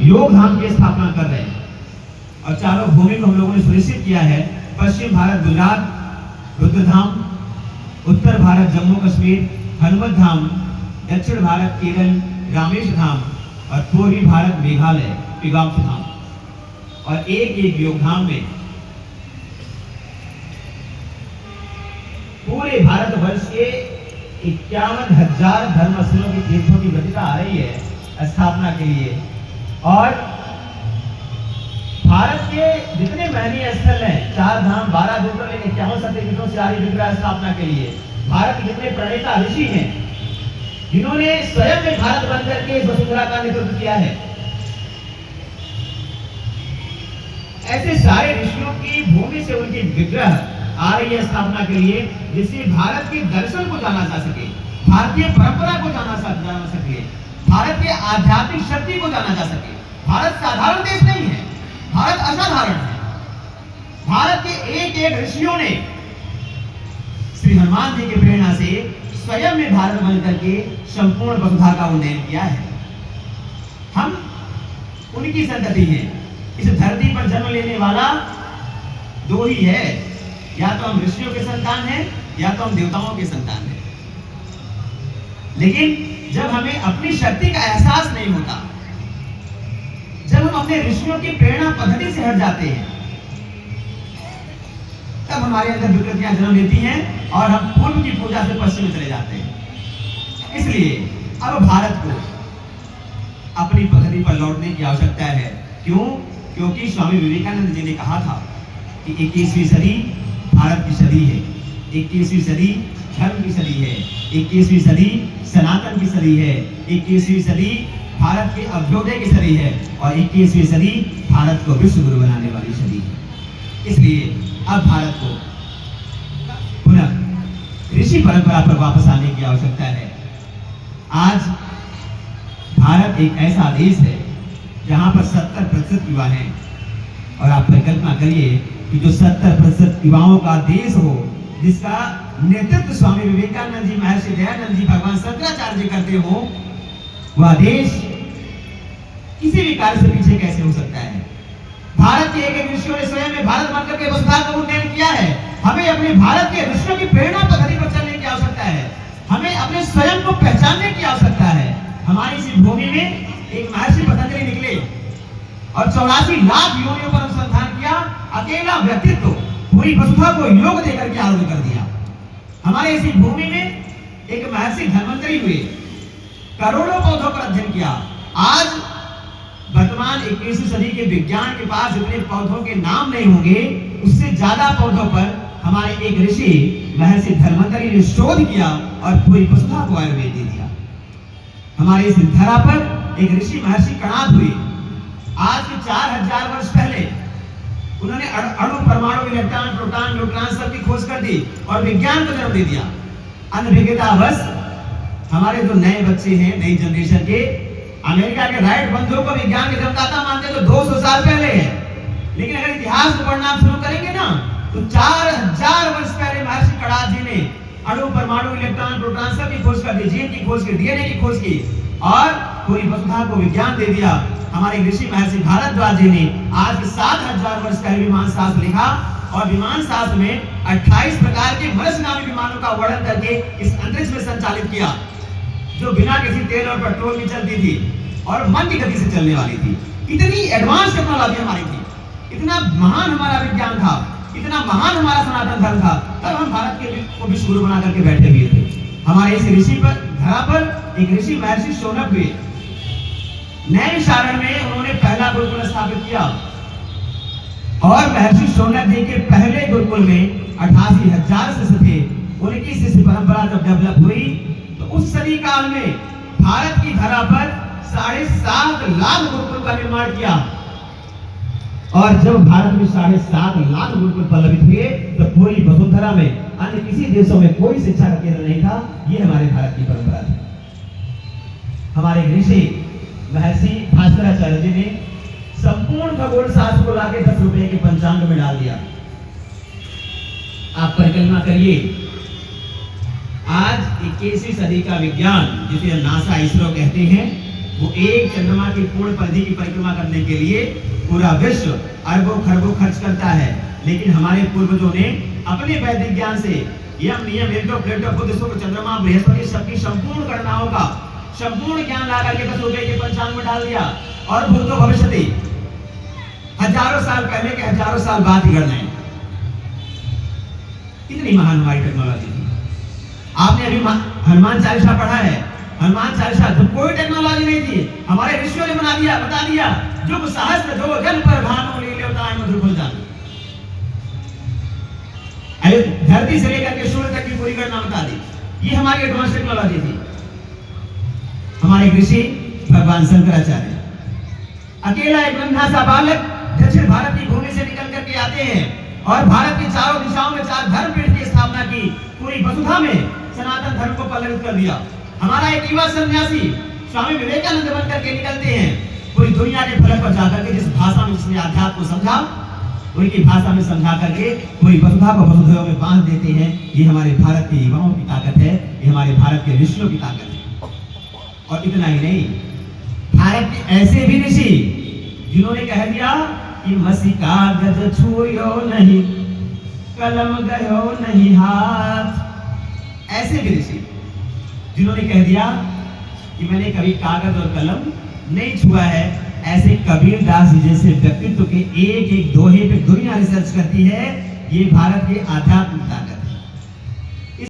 योग धाम की स्थापना कर रहे हैं। और चारों भूमि को हम लोगों ने सुनिश्चित किया है। पश्चिम भारत गुजरात रुद्रधाम, उत्तर भारत जम्मू कश्मीर हनुमत धाम, दक्षिण भारत केरल रामेश धाम और पूर्वी भारत मेघालय पिगाम्स धाम। और एक एक योग धाम में पूरे भारतवर्ष के 51,000 धर्मस्थलों की तीर्थों की प्रतिभा आ रही है स्थापना के लिए। और भारत के जितने महनीय स्थल हैं, 4 धाम 12 ज्योतिर्लिंग 51 शक्तिपीठों से आ रही विग्रह स्थापना के लिए। भारत के जितने प्रणेता ऋषि हैं जिन्होंने स्वयं में भारत बनकर के वसुंधरा का नेतृत्व किया है, ऐसे सारे ऋषियों की भूमि से उनकी विग्रह आ रही है स्थापना के लिए, जिससे भारत के दर्शन को जाना जा सके, भारतीय परंपरा को जाना सके, भारत के आध्यात्मिक शक्ति को जाना जा सके। भारत साधारण देश नहीं है, भारत असाधारण है। भारत के एक एक ऋषियों ने श्री हनुमान जी की प्रेरणा से स्वयं में भारत बनकर के संपूर्ण वसुधा का उन्नयन किया है। हम उनकी संतति हैं। इस धरती पर जन्म लेने वाला 2 ही है, या तो हम ऋषियों के संतान हैं या तो हम देवताओं के संतान हैं। लेकिन जब हमें अपनी शक्ति का एहसास नहीं होता, जब हम अपने ऋषियों की प्रेरणा पद्धति से हट जाते हैं, तब हमारे अंदर विकृतियां जन्म लेती हैं और हम पूर्व की पूजा से पश्चिम में चले जाते हैं। इसलिए अब भारत को अपनी पद्धति पर लौटने की आवश्यकता है। क्यों? क्योंकि स्वामी विवेकानंद जी ने कहा था कि 21वीं सदी भारत की सदी है, 21वीं सदी धर्म की सदी है, 21वीं सदी सनातन की सदी है, 21वीं सदी भारत के अभ्युदय की सदी है और 21वीं सदी भारत को विश्व गुरु बनाने वाली सदी है। इसलिए अब भारत को पुनः ऋषि परंपरा पर वापस आने की आवश्यकता है। आज भारत एक ऐसा देश है जहां पर 70% युवा हैं, और आप कल्पना करिए कि जो 70% युवाओं का देश हो, जिसका नेतृत्व स्वामी विवेकानंद जी, महर्षि दयानंद जी, भगवान शंकराचार्य जी करते हो, वह देश किसी भी कार्य से पीछे कैसे हो सकता है? भारत के एक एक ऋषियों ने स्वयं में भारत बनकर के वसुधा का उन्नयन किया है। हमें अपने भारत के ऋषियों की प्रेरणा पद्धति पर चलने की आवश्यकता है। हमें अपने स्वयं को पहचानने की आवश्यकता है। हमारी इसी भूमि में एक महर्षि पतंजलि निकले और 84 लाख योनियों पर अनुसंधान किया। अकेला व्यक्तित्व पूरी वसुधा को योग देकर के आरूढ़ कर दिया। हमारे इसी भूमि में एक महर्षि धन्वंतरी हुए, करोड़ों पौधों पर अध्ययन किया। आज वर्तमान 21वीं सदी के विज्ञान के पास जितने पौधों के नाम नहीं होंगे, उससे ज्यादा पौधों पर हमारे एक ऋषि महर्षि धन्वंतरी ने शोध किया और पूरी वसुधा को आयुर्वेद दे दिया। हमारे इस धरा पर एक ऋषि महर्षि कणाद हुए। आज के 4000 वर्ष पहले उन्होंने अणु, परमाणु, इलेक्ट्रॉन, प्रोटॉन, न्यूट्रॉन सब की खोज कर दी और विज्ञान को जन्म दे दिया। अनभिज्ञतावश हमारे जो नए बच्चे हैं, नई जनरेशन के, अमेरिका के राइट बंधुओं को विज्ञान के जन्मदाता मानते तो 200 साल पहले है। लेकिन अगर इतिहास को पढ़ना शुरू करेंगे ना, तो 4000 वर्ष पहले महर्षि कणाद जी ने अणु, परमाणु, इलेक्ट्रॉन, प्रोटॉन सब की खोज कर दी, जीन की खोज की, डीएनए की खोज की और पूरी वसुधा को विज्ञान दे दिया। हमारे ऋषि महर्षि भारद्वाज जी ने आज के 7000 वर्ष पहले विमान शास्त्र लिखा और विमान शास्त्र में 28 प्रकार के मनुष्यगामी विमानों का वर्णन करके इस अंतरिक्ष में संचालित किया, जो बिना किसी तेल और पेट्रोल की चलती थी और मन की गति से चलने वाली थी। इतनी एडवांस टेक्नोलॉजी हमारी थी, इतना महान हमारा विज्ञान था, इतना महान हमारा सनातन धर्म था, तब हम भारत के को विश्व गुरु बना करके बैठे हुए थे। हमारे इस ऋषि पर धरा पर एक ऋषि महर्षि शौनक हुए। नैमिषारण्य में उन्होंने पहला गुरुकुल स्थापित किया और महर्षि शौनक जी के पहले गुरुकुल में 88,000 शिष्य थे। उनकी शिष्य परंपरा जब डेवलप हुई तो उस सदी काल में भारत की धरा पर 7.5 लाख गुरुकुल का निर्माण किया। और जब भारत में 7.5 लाख गुरुकुल पल्लवित हुए तो पूरी वसुंधरा में अन्य किसी देशों में कोई शिक्षा का केंद्र नहीं था। ये हमारे भारत की परंपरा थी। हमारे ऋषि महर्षि भास्कराचार्य जी ने संपूर्ण खगोल शास्त्र को लाके 10 रुपए के पंचांग में डाल दिया। आप परिकल्पना करिए, आज 21वीं सदी का विज्ञान जिसे नासा, इसरो कहते हैं, वो एक चंद्रमा की पूर्ण परिधि की परिक्रमा करने के लिए पूरा विश्व अरबों खरबों खर्च करता है। लेकिन हमारे पूर्वजों ने अपने वैदिक ज्ञान से यम नियम इंद्रो प्लेटो बुध शुक्र चंद्रमा बृहस्पति सबकी संपूर्ण गणनाओं का संपूर्ण ज्ञान ला करके 10 रुपए के पंचांग में डाल दिया और भूतो भविष्यति हजारों साल पहले के हजारों साल बाद ही गणना है। कितनी महान हमारी टेक्नोलॉजी थी। आपने अभी हनुमान चालीसा पढ़ा है। हनुमान चालीसा तो कोई टेक्नोलॉजी नहीं थी, हमारे ऋषियों ने बना दिया, बता दिया। जो सहस्त्र जो गण पर भानु लील्योताय मधुर फल जान, धरती से लेकर के सूर्य तक की पूरी गणना बता दी। ये हमारी एडवांस टेक्नोलॉजी थी। हमारे ऋषि भगवान शंकराचार्य अकेला एक नन्हा सा बालक दक्षिण भारत की भूमि से निकल करके आते हैं और भारत की चारों दिशाओं में 4 धर्मपीठ की स्थापना की। पूरी वसुधा में सनातन धर्म को पल्लवित कर दिया। हमारा एक युवा सन्यासी स्वामी विवेकानंद बन करके निकलते हैं, पूरी दुनिया के फलक पर जाकर के जिस भाषा में उसने अध्यात्म को समझा उनकी भाषा में समझा करके पूरी वसुधा को वसुधैव में बांध देते हैं। ये हमारे भारत के युवाओं की ताकत है, ये हमारे भारत के ऋषियों की ताकत है। और इतना ही नहीं, भारत के ऐसे भी ऋषि जिन्होंने कह दिया कि मसी कागज छुयो नहीं, कलम गयो नहीं हाथ। ऐसे भी ऋषि जिन्होंने कह दिया कि मैंने कभी कागज और कलम नहीं छुआ है। ऐसे कबीर दास जी जैसे व्यक्तित्व के एक एक दोहे पे दुनिया रिसर्च करती है। ये भारत के आध्यात्मिक ताकत